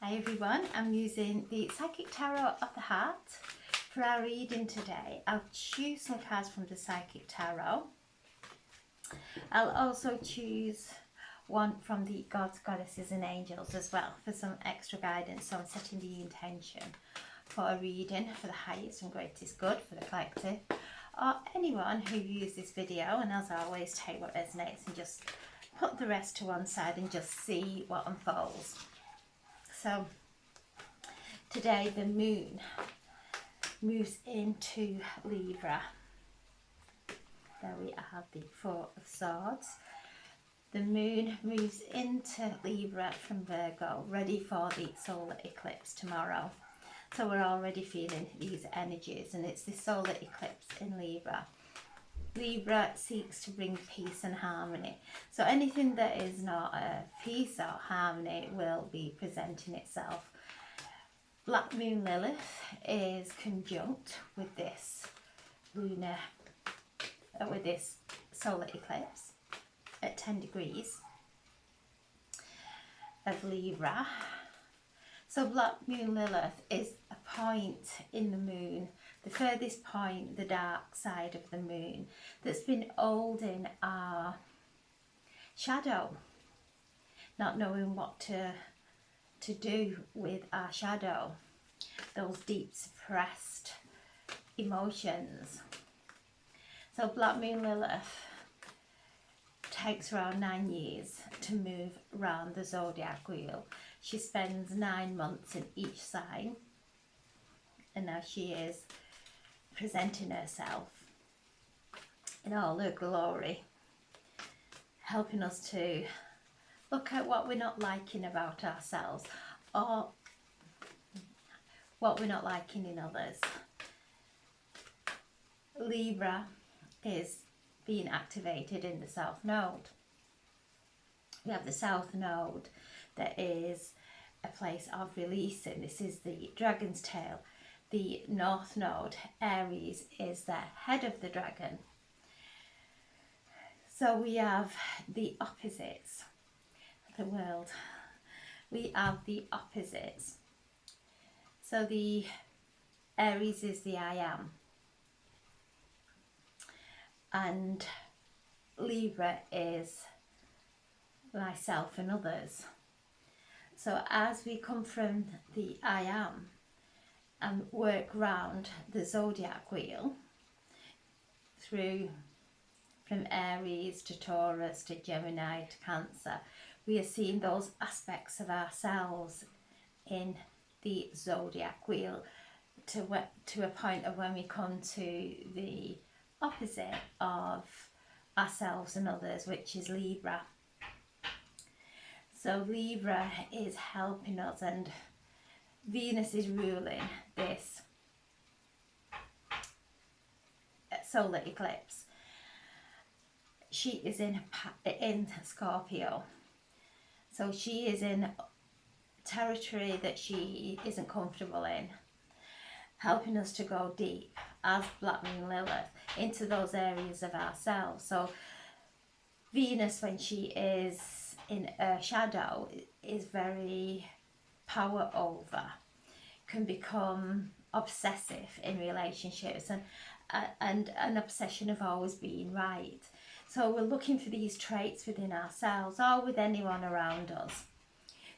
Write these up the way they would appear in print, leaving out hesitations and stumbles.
Hi everyone, I'm using the Psychic Tarot of the Heart for our reading today. I'll choose some cards from the Psychic Tarot. I'll also choose one from the Gods, Goddesses and Angels as well for some extra guidance. So I'm setting the intention for a reading for the highest and greatest good for the collective or anyone who views this video, and as always, take what resonates and just put the rest to one side and just see what unfolds. So today the moon moves into Libra. There we have the Four of Swords. The moon moves into Libra from Virgo, ready for the solar eclipse tomorrow. So we're already feeling these energies, and it's the solar eclipse in Libra. Libra seeks to bring peace and harmony. So anything that is not peace or harmony will be presenting itself. Black Moon Lilith is conjunct with this lunar, with this solar eclipse at 10 degrees of Libra. So Black Moon Lilith is a point in the moon, the furthest point, the dark side of the moon, that's been holding our shadow, not knowing what to do with our shadow, those deep suppressed emotions. So Black Moon Lilith takes around 9 years to move around the zodiac wheel. She spends 9 months in each sign, and now she is presenting herself in all her glory, helping us to look at what we're not liking about ourselves or what we're not liking in others. Libra is being activated in the South Node. We have the South Node that is a place of releasing. This is the dragon's tail. The North Node, Aries, is the head of the dragon. So we have the opposites of the world. We have the opposites. So the Aries is the I am, and Libra is myself and others. So as we come from the I am and work round the zodiac wheel through from Aries to Taurus to Gemini to Cancer, we are seeing those aspects of ourselves in the zodiac wheel to a point of when we come to the opposite of ourselves and others, which is Libra. So Libra is helping us, and Venus is ruling this solar eclipse. She is in Scorpio, so she is in territory that she isn't comfortable in, helping us to go deep as Black Moon Lilith into those areas of ourselves. So Venus, when she is in her shadow, is very power over, can become obsessive in relationships, and an obsession of always being right. So we're looking for these traits within ourselves or with anyone around us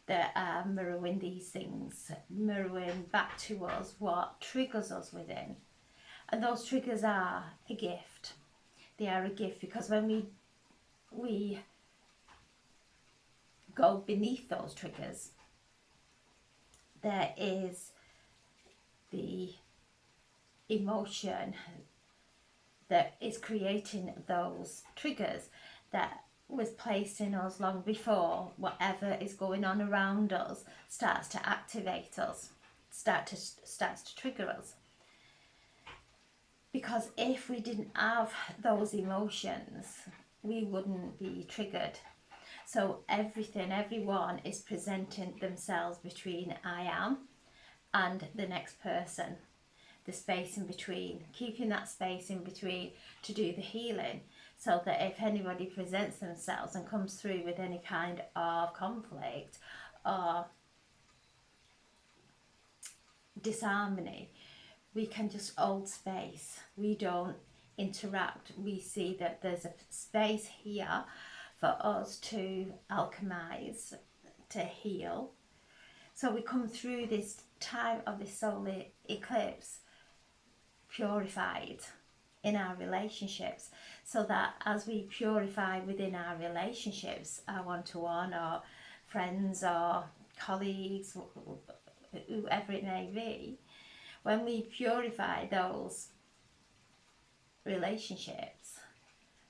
that are mirroring these things, mirroring back to us what triggers us within. And those triggers are a gift. They are a gift, because when we go beneath those triggers, there is the emotion that is creating those triggers that was placed in us long before whatever is going on around us starts to activate us, starts to trigger us. Because if we didn't have those emotions, we wouldn't be triggered. So everyone is presenting themselves between I am and the next person, the space in between, keeping that space in between to do the healing, so that if anybody presents themselves and comes through with any kind of conflict or disharmony, we can just hold space. We don't interact. We see that there's a space here for us to alchemize, to heal. So we come through this time of this solar eclipse purified in our relationships, so that as we purify within our relationships, our one-to-one or friends or colleagues, whoever it may be, when we purify those relationships,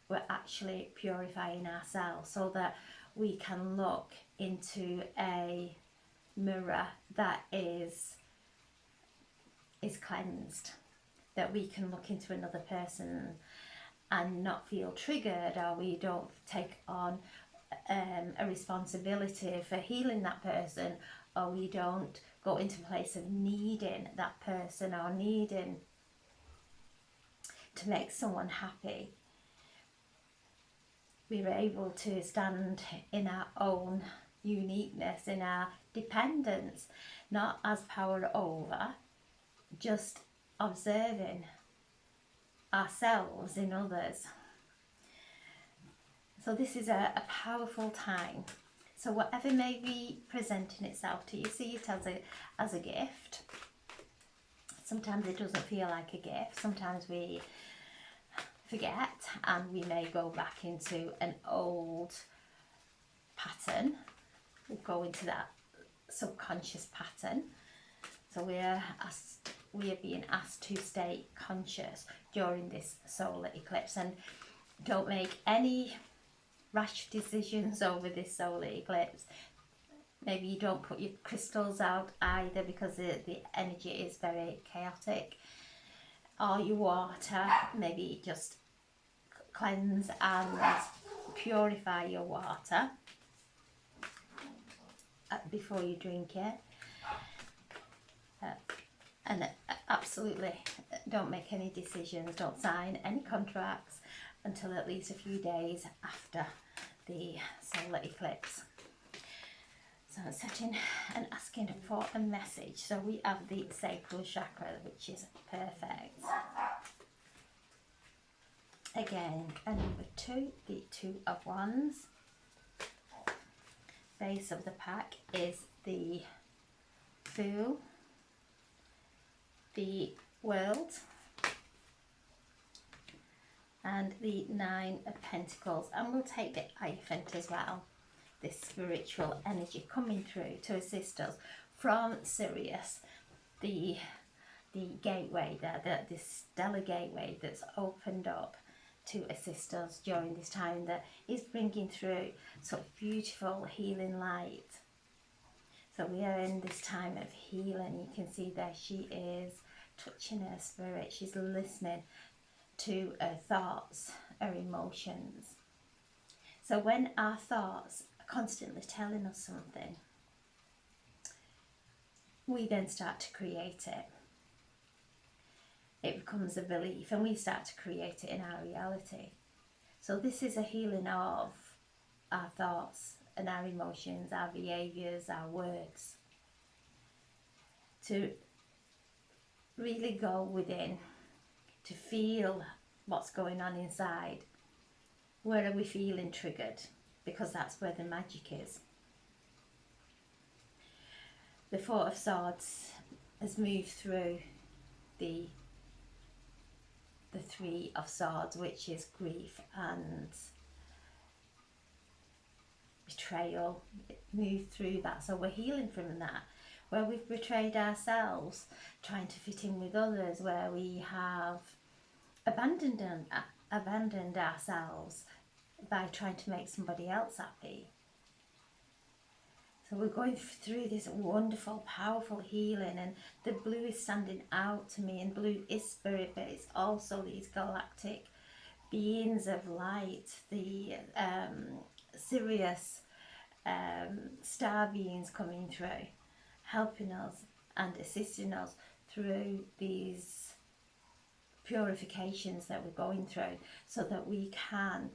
we're actually purifying ourselves, so that we can look into a mirror that is cleansed, that we can look into another person and not feel triggered, or we don't take on a responsibility for healing that person, or we don't go into a place of needing that person or needing to make someone happy. We're able to stand in our own uniqueness, in our dependence, not as power over, just observing ourselves in others. So this is a powerful time. So whatever may be presenting itself to you, see it as a gift. Sometimes it doesn't feel like a gift. Sometimes we forget and we may go back into an old pattern. We go into that subconscious pattern. So we are being asked to stay conscious during this solar eclipse, and don't make any rash decisions over this solar eclipse. Maybe you don't put your crystals out either, because the energy is very chaotic. Or your water, maybe just cleanse and purify your water before you drink it. And absolutely don't make any decisions, don't sign any contracts until at least a few days after the solar eclipse. So I'm setting and asking for a message. So we have the sacral chakra, which is perfect. Again, a number 2, the 2 of Wands. Base of the pack is the Fool, the World, and the 9 of Pentacles. And we'll take the Hierophant as well, this spiritual energy coming through to assist us from Sirius, the gateway there, this stellar gateway that's opened up to assist us during this time, that is bringing through such beautiful healing light. So we are in this time of healing. You can see there she is touching her spirit. She's listening to her thoughts, her emotions. So when our thoughts are constantly telling us something, we then start to create it. It becomes a belief, and we start to create it in our reality. So this is a healing of our thoughts and our emotions, our behaviours, our words. To really go within, to feel what's going on inside. Where are we feeling triggered? Because that's where the magic is. The 4 of Swords has moved through the 3 of Swords, which is grief and betrayal. It moved through that, so we're healing from that, where we've betrayed ourselves trying to fit in with others, where we have abandoned ourselves by trying to make somebody else happy. So we're going through this wonderful, powerful healing, and the blue is standing out to me, and blue is spirit, but it's also these galactic beings of light, the Sirius star beings coming through, helping us and assisting us through these purifications that we're going through, so that we can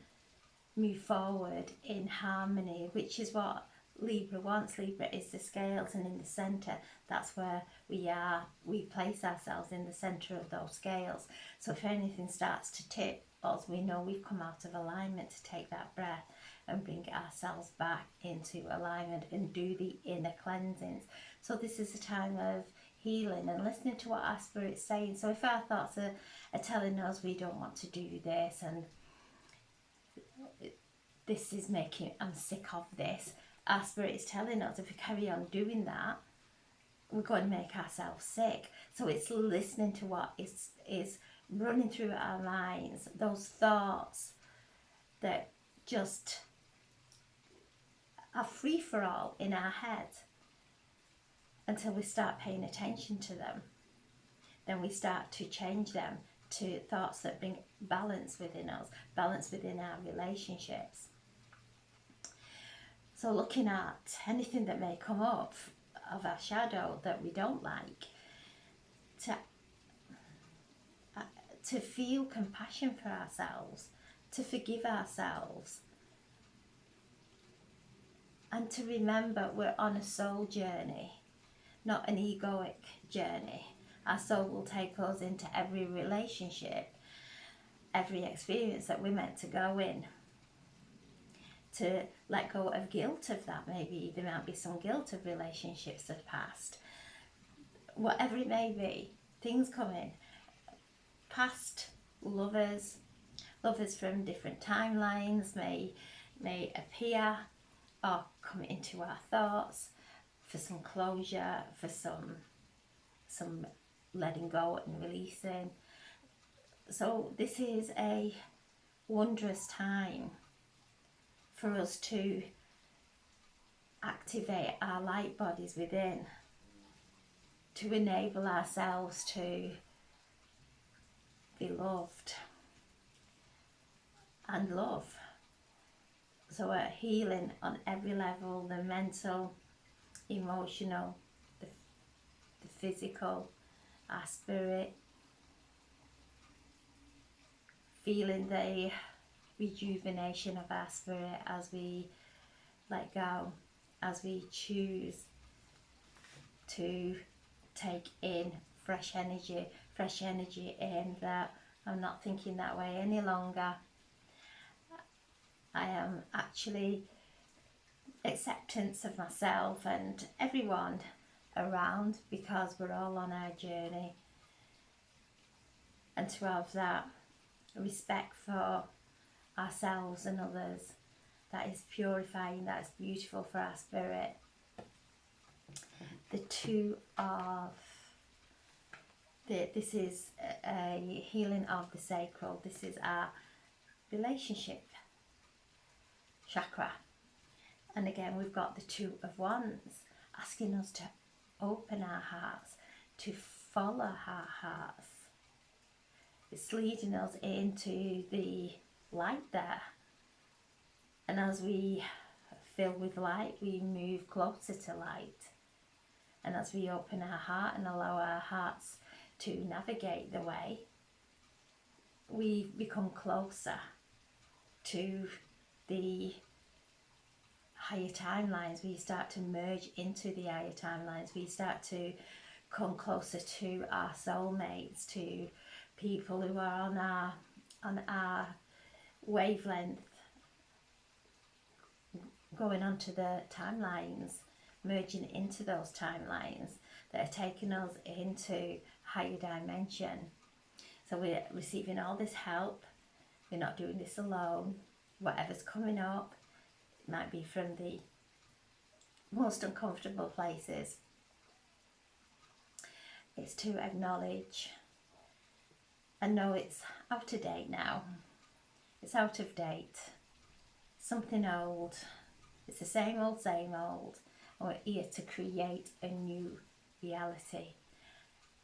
move forward in harmony, which is what Libra wants. Libra is the scales, and in the centre, that's where we are. We place ourselves in the centre of those scales. So if anything starts to tip us, we know we've come out of alignment to take that breath and bring ourselves back into alignment and do the inner cleansings. So this is a time of healing and listening to what our spirit's saying. So if our thoughts are telling us we don't want to do this, and this is making, I'm sick of this, our spirit is telling us if we carry on doing that, we're going to make ourselves sick. So it's listening to what is running through our minds, those thoughts that just are free for all in our head, until we start paying attention to them. Then we start to change them to thoughts that bring balance within us, balance within our relationships. So looking at anything that may come up of our shadow that we don't like, to feel compassion for ourselves, to forgive ourselves, and to remember we're on a soul journey, not an egoic journey. Our soul will take us into every relationship, every experience that we're meant to go in. To let go of guilt of that, maybe there might be some guilt of relationships of the past. Whatever it may be, things come in. Past lovers from different timelines may appear or come into our thoughts for some closure, for some letting go and releasing. So this is a wondrous time for us to activate our light bodies within, to enable ourselves to be loved and love. So we're healing on every level, the mental, emotional, the physical, our spirit, feeling the rejuvenation of our spirit as we let go, as we choose to take in fresh energy in that I'm not thinking that way any longer. I am actually acceptance of myself and everyone around, because we're all on our journey, and to have that respect for ourselves and others, that is purifying, that is beautiful for our spirit. The two of this is a healing of the sacral. This is our relationship chakra, and again we've got the Two of Wands asking us to open our hearts, to follow our hearts. It's leading us into the light there, and as we fill with light, we move closer to light. And as we open our heart and allow our hearts to navigate the way, we become closer to the higher timelines. We start to merge into the higher timelines. We start to come closer to our soulmates, to people who are on our wavelength, going onto the timelines, merging into those timelines that are taking us into higher dimension. So we're receiving all this help. We're not doing this alone. Whatever's coming up, it might be from the most uncomfortable places. It's to acknowledge and know it's out of date now. It's out of date. Something old. It's the same old, and we're here to create a new reality.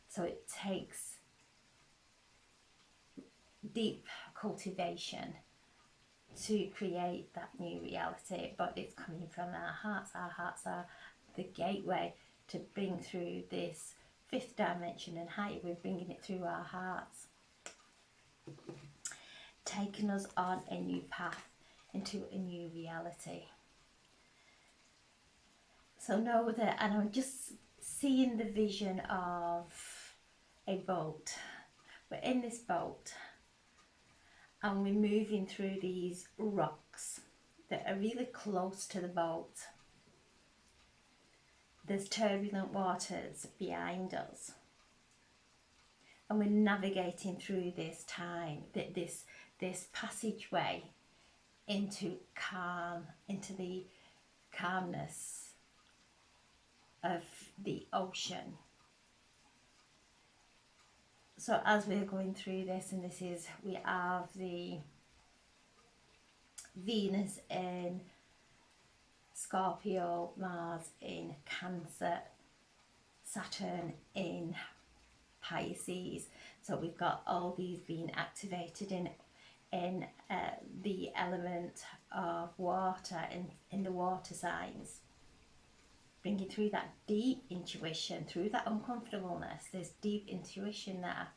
So it takes deep cultivation to create that new reality, but it's coming from our hearts. Our hearts are the gateway to bring through this fifth dimension and higher. We're bringing it through our hearts, taking us on a new path into a new reality. So know that, and I'm just seeing the vision of a boat. We're in this boat and we're moving through these rocks that are really close to the boat. There's turbulent waters behind us, and we're navigating through this time, this passageway into calm, into the calmness of the ocean. So as we're going through this, and this is, we have the Venus in Scorpio, Mars in Cancer, Saturn in Pisces. So we've got all these being activated in the element of water, in the water signs, bringing through that deep intuition, through that uncomfortableness. There's deep intuition there,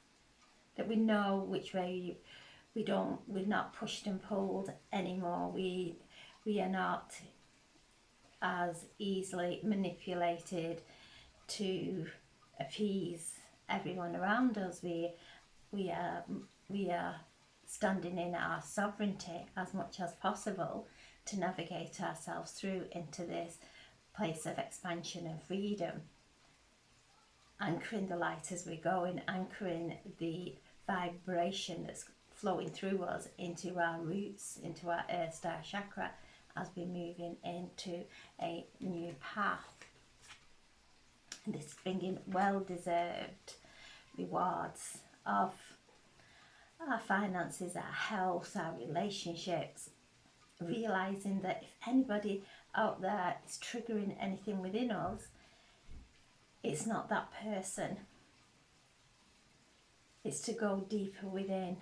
that we know which way. We're not pushed and pulled anymore. We are not as easily manipulated to appease everyone around us. We are standing in our sovereignty as much as possible to navigate ourselves through into this place of expansion and freedom, anchoring the light as we go, and anchoring the vibration that's flowing through us into our roots, into our earth star chakra, as we're moving into a new path. And this is bringing well-deserved rewards of our finances, our health, our relationships, realizing that if anybody out there is triggering anything within us, it's not that person. It's to go deeper within.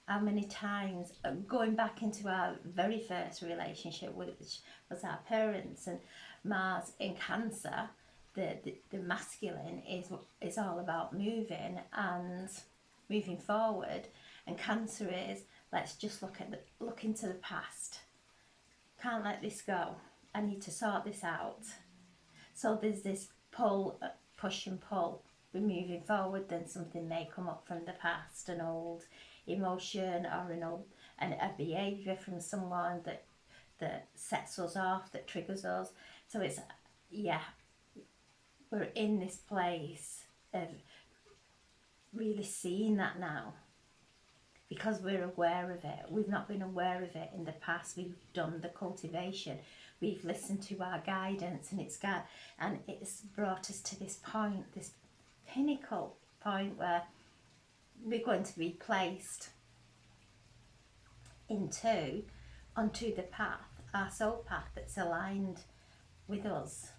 How many times, going back into our very first relationship, which was our parents, and Mars in Cancer, the masculine is all about moving and moving forward, and Cancer is, let's just look into the past. Can't let this go. I need to sort this out. So there's this pull, push and pull. We're moving forward, then something may come up from the past, an old emotion or a behaviour from someone that sets us off, that triggers us. So it's, yeah, we're in this place of really seeing that now, because we're aware of it. We've not been aware of it in the past. We've done the cultivation. We've listened to our guidance, and it's brought us to this point, this pinnacle point where we're going to be placed onto the path, our soul path that's aligned with us.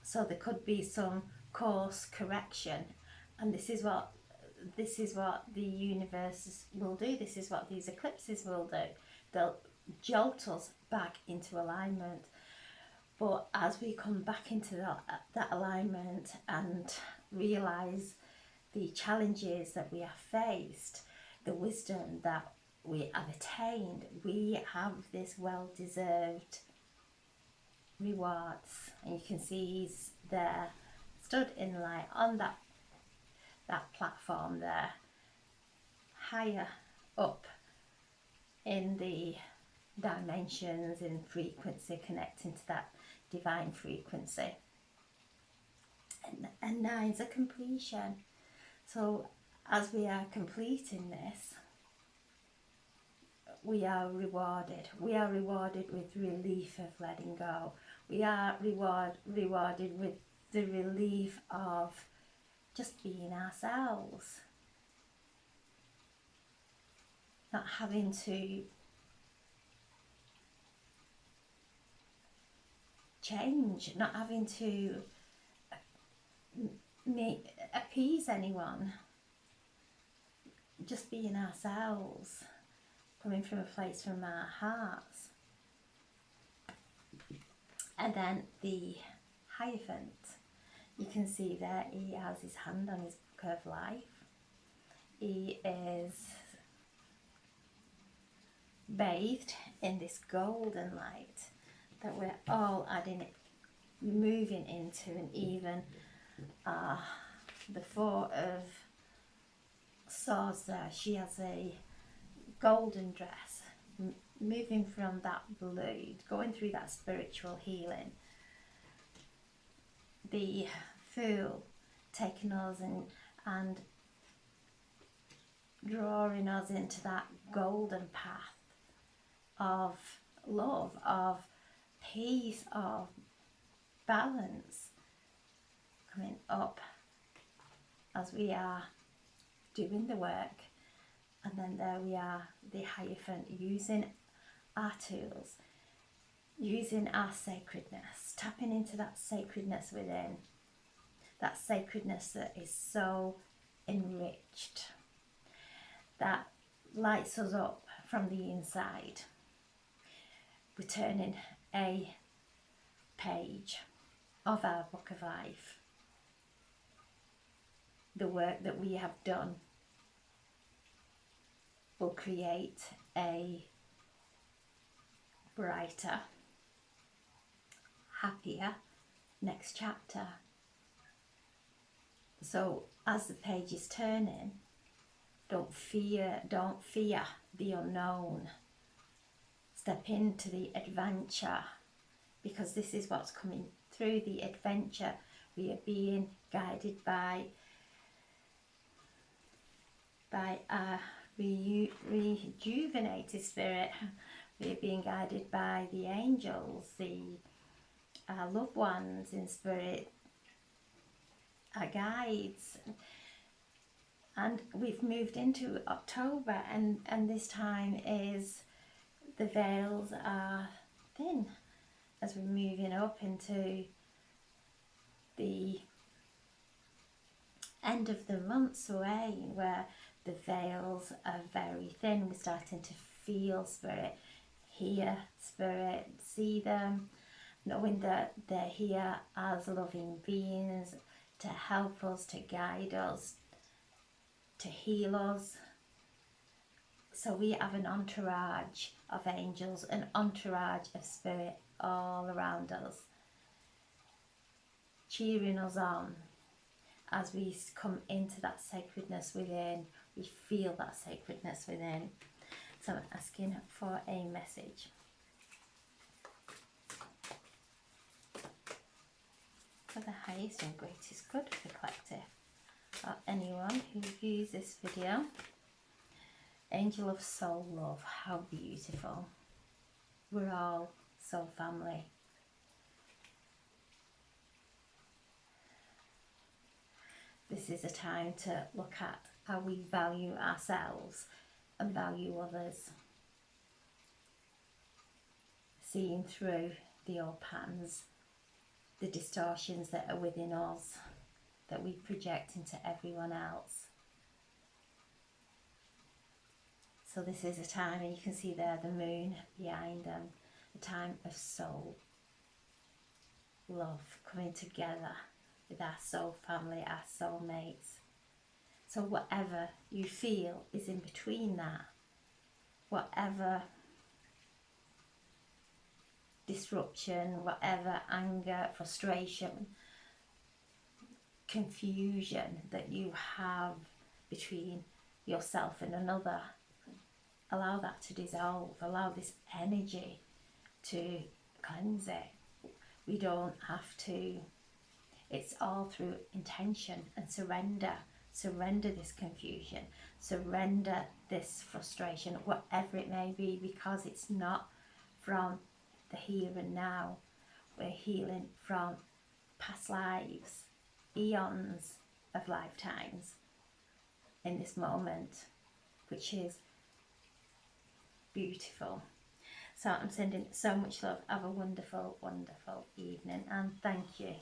So there could be some course correction, and this is what the universe will do. This is what these eclipses will do. They'll jolt us back into alignment. But as we come back into that alignment and realize the challenges that we have faced, the wisdom that we have attained, we have this well-deserved rewards. And you can see he's there, stood in light on that platform there, higher up in the dimensions, in frequency, connecting to that divine frequency. And 9's a completion. So as we are completing this, we are rewarded. We are rewarded with relief of letting go. We are rewarded with the relief of just being ourselves. Not having to change, not having to appease anyone. Just being ourselves, coming from a place from our hearts. And then the Hierophant, you can see there he has his hand on his book of life. He is bathed in this golden light, that we're all adding, moving into, and even the Four of Swords there, she has a golden dress, moving from that blue, going through that spiritual healing. The Fool taking us and drawing us into that golden path of love, of peace, of balance, coming up as we are doing the work. And then there we are, the Hierophant, using our tools, using our sacredness, tapping into that sacredness within, that sacredness that is so enriched, that lights us up from the inside. We're turning a page of our book of life. The work that we have done will create a brighter, happier next chapter. So as the page is turning, don't fear the unknown. Step into the adventure, because this is what's coming through the adventure. We are being guided by our rejuvenated spirit. We are being guided by the angels, our loved ones in spirit, our guides. And we've moved into October, and this time is, the veils are thin as we're moving up into the end of the month's away, where the veils are very thin. We're starting to feel spirit, hear spirit, see them, knowing that they're here as loving beings to help us, to guide us, to heal us. So we have an entourage of angels, an entourage of spirit all around us, cheering us on as we come into that sacredness within. We feel that sacredness within. So I'm asking for a message. For the highest and greatest good of the collective, or anyone who views this video. Angel of soul love, how beautiful. We're all soul family. This is a time to look at how we value ourselves and value others. Seeing through the old patterns, the distortions that are within us, that we project into everyone else. So this is a time, and you can see there the moon behind them, a time of soul love, coming together with our soul family, our soul mates. So whatever you feel is in between that, whatever disruption, whatever anger, frustration, confusion that you have between yourself and another, allow that to dissolve. Allow this energy to cleanse it. We don't have to. It's all through intention and surrender. Surrender this confusion. Surrender this frustration, whatever it may be, because it's not from the here and now. We're healing from past lives, eons of lifetimes in this moment, which is beautiful. So I'm sending so much love. Have a wonderful, wonderful evening, and thank you.